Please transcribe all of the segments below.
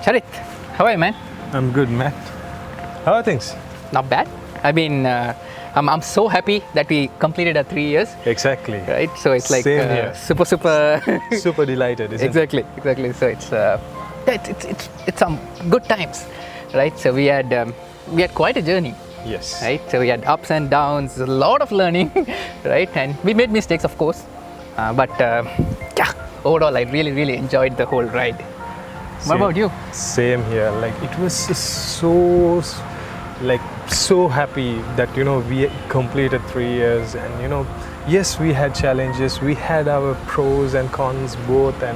Charit, how are you, man? I'm good, Matt. How are things? Not bad. I mean, I'm so happy that we completed our 3 years. Exactly. Right? So it's like Same here. super. Super delighted, isn't it? Exactly. So it's some good times, right? So we had quite a journey. Yes. Right? So we had ups and downs, a lot of learning, right? And we made mistakes, of course, but overall, I really enjoyed the whole ride. What about you? Same here. Like it was just so happy that we completed 3 years, and yes, we had challenges, we had our pros and cons both, and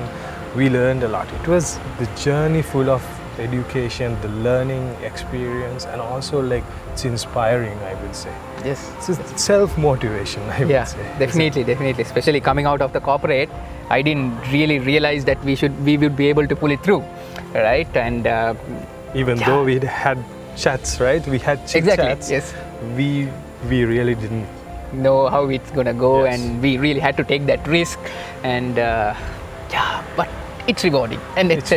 we learned a lot. It was the journey full of education, the learning experience, and also like it's inspiring, I would say. Yes. It's self-motivation, I would say. Definitely. Especially coming out of the corporate, I didn't really realize that we would be able to pull it through, right? And even though we had chats, right? We had chats. Exactly. Yes. We really didn't know how it's gonna go, Yes. and we really had to take that risk, and but it's rewarding, and it's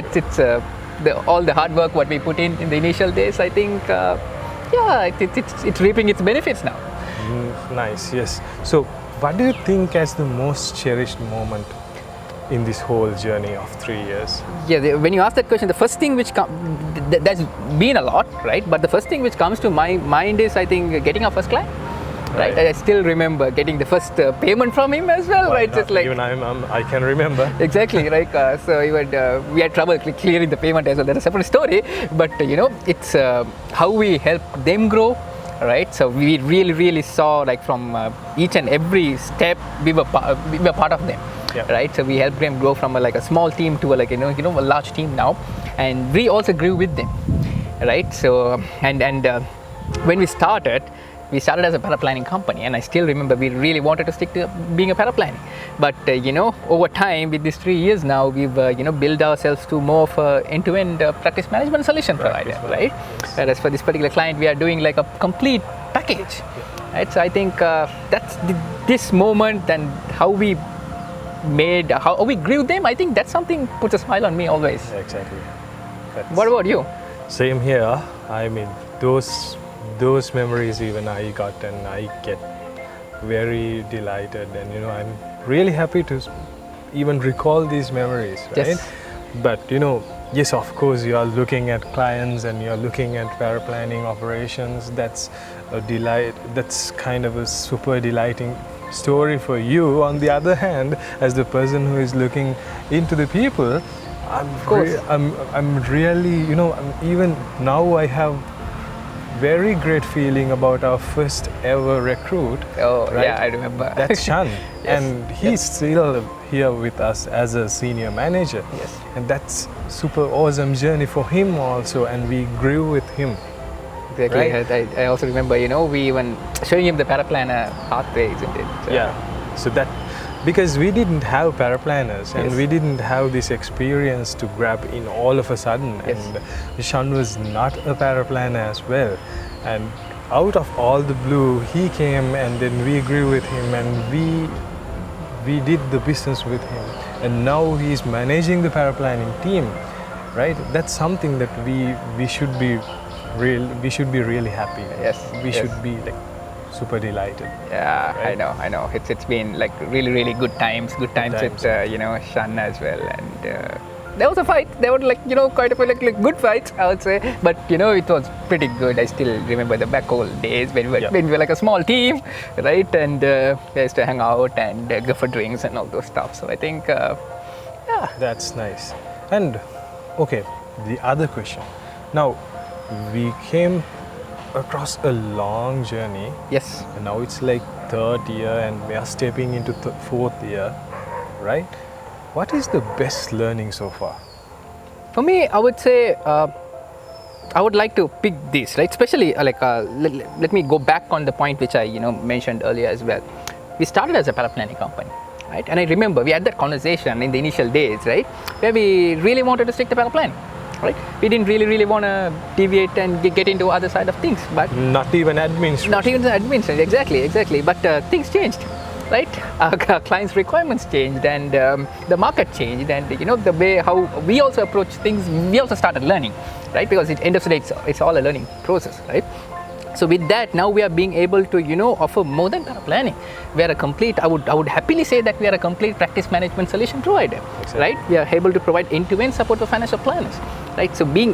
all the hard work what we put in the initial days. I think it's reaping its benefits now. Nice, yes. So, what do you think as the most cherished moment in this whole journey of 3 years? Yeah, when you ask that question, the first thing which there's been a lot, right? But the first thing which comes to my mind is, I think, getting our first client. Right. I still remember getting the first payment from him as well. Right, just like even I can remember. Exactly, right. So we had trouble clearing the payment as well. That's a separate story. But it's how we help them grow, right? So we really saw, like, from each and every step we were part of them, right? So we helped them grow from a small team to a large team now, and we also grew with them, right? So and when we started as a paraplanning company, and I still remember we really wanted to stick to being a paraplanning. But over time, with these 3 years now, we've built ourselves to more of a end-to-end practice management solution provider, right? Yes. Whereas for this particular client, we are doing like a complete package, right? So I think that's this moment, and how we grew them. I think that's something puts a smile on me always. Exactly. What about you? Same here. I mean, those memories even I got, and I get very delighted, and I'm really happy to even recall these memories, right? Yes. But yes, of course, you are looking at clients and you're looking at paraplanning operations. That's a delight. That's kind of a super delighting story for you. On the other hand, as the person who is looking into the people, I'm really, even now I have very great feeling about our first ever recruit. Oh, right? yeah, I remember. That's Shan. Yes. And he's still here with us as a senior manager. Yes. And that's super awesome journey for him also, and we grew with him. Exactly. Right? I also remember, we even showing him the paraplanner pathway, isn't it? So, Yeah. So that, because we didn't have paraplanners, and Yes. we didn't have this experience to grab in all of a sudden. Yes. And Shan was not a paraplanner as well. And out of all the blue, he came, and then we grew with him, and we did the business with him. And now he's managing the paraplanning team, right? That's something that we should be really happy. Yes. We should be like super delighted. Yeah, Right. I know. It's been like really good times with Shan as well, and there was a fight. There were quite a few like good fights, I would say, but it was pretty good. I still remember the back old days when we were like a small team, right? And we used to hang out and go for drinks and all those stuff. So I think, That's nice. And okay, the other question. Now, we came across a long journey. yes. And now it's like 3rd year, and we are stepping into 4th year, right? What is the best learning so far? For me, I would say I would like to pick this, right? Especially let me go back on the point which I mentioned earlier as well. We started as a paraplanning company, right? And I remember we had that conversation in the initial days, right, where we really wanted to stick to paraplanning, right? We didn't really want to deviate and get into other side of things, but Not even administration. not even the administration, exactly. But things changed, right? Our clients' requirements changed, and the market changed, and the way how we also approach things, we also started learning, right? Because at the end of the day, it's all a learning process, right? So with that, now we are being able to offer more than planning. We are a complete. I would happily say that we are a complete practice management solution provider, Exactly. right? We are able to provide end-to-end support for financial planners, right? So being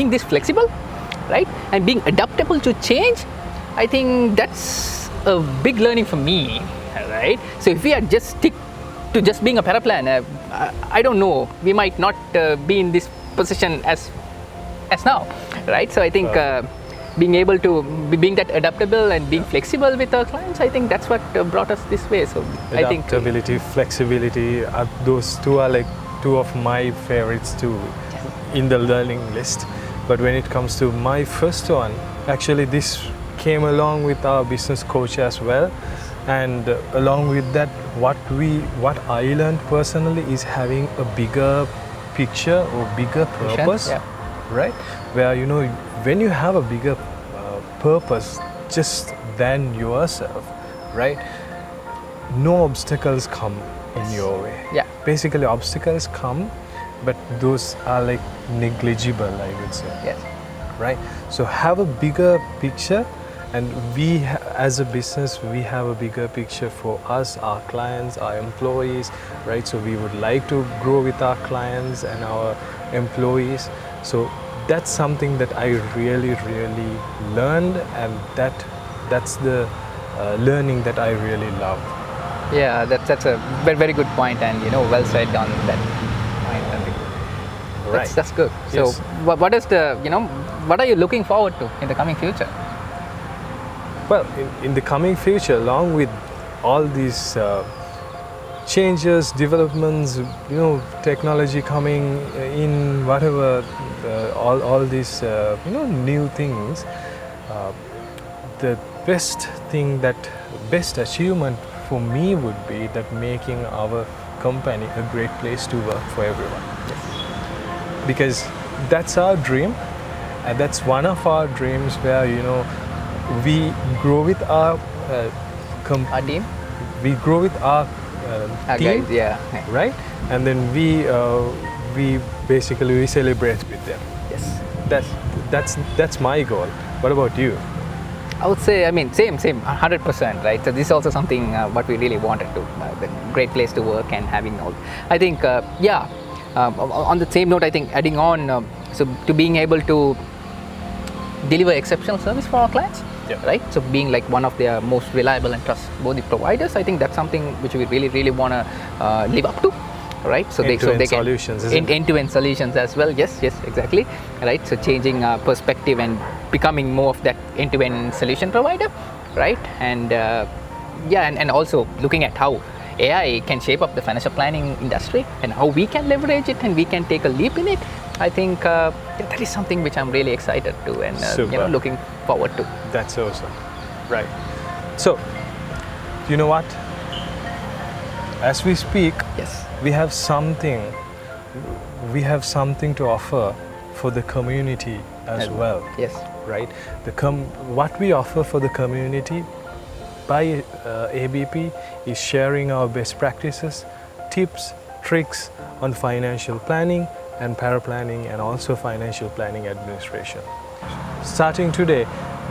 this flexible, right, and being adaptable to change, I think that's a big learning for me, right? So if we are just stick to just being a paraplanner, I don't know, we might not be in this position as now, right? So I think being able to being that adaptable and being flexible with our clients, I think that's what brought us this way. So I think Adaptability, flexibility, those two are like two of my favorites too in the learning list. But when it comes to my first one, actually this came along with our business coach as well. And along with that, what I learned personally is having a bigger picture or bigger purpose, yeah. right? Where when you have a bigger purpose just than yourself, right? No obstacles come in your way. Yeah. Basically, obstacles come, but those are like negligible, I would say. Yes. Right? So have a bigger picture, and we as a business, we have a bigger picture for us, our clients, our employees, right? So we would like to grow with our clients and our employees. So that's something that I really learned, and that's the learning that I really love. Yeah, that's a very good point, and well said on that point. I think Right. that's good. So Yes. what is the what are you looking forward to in the coming future? Well, in the coming future, along with all these changes, developments, technology coming in, whatever, all these, new things, the best achievement for me would be that making our company a great place to work for everyone. Because that's our dream, and that's one of our dreams where we grow with our Our team, we grow with our team, guys, yeah. right? And then we basically celebrate with them. Yes. That's my goal. What about you? I would say, same, 100%, right? So this is also something what we really wanted to, the great place to work and having all. I think, on the same note, I think adding on, so to being able to deliver exceptional service for our clients, right? So being like one of their most reliable and trustworthy providers, I think that's something which we really want to live up to. Right, so they can solutions, isn't it? end-to-end solutions as well. Yes, exactly. Right, so changing perspective and becoming more of that end-to-end solution provider, right? And and also looking at how AI can shape up the financial planning industry and how we can leverage it and we can take a leap in it. I think that is something which I'm really excited to and looking forward to. That's awesome. Right. So, you know what? As we speak, Yes. we have something to offer for the community as well. Yes. Right? What we offer for the community by ABP is sharing our best practices, tips, tricks on financial planning and paraplanning, and also financial planning administration. Starting today,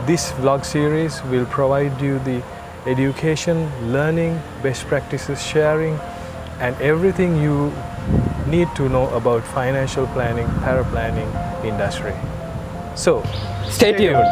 this vlog series will provide you the education, learning, best practices sharing, and everything you need to know about financial planning, paraplanning industry. So, Stay tuned.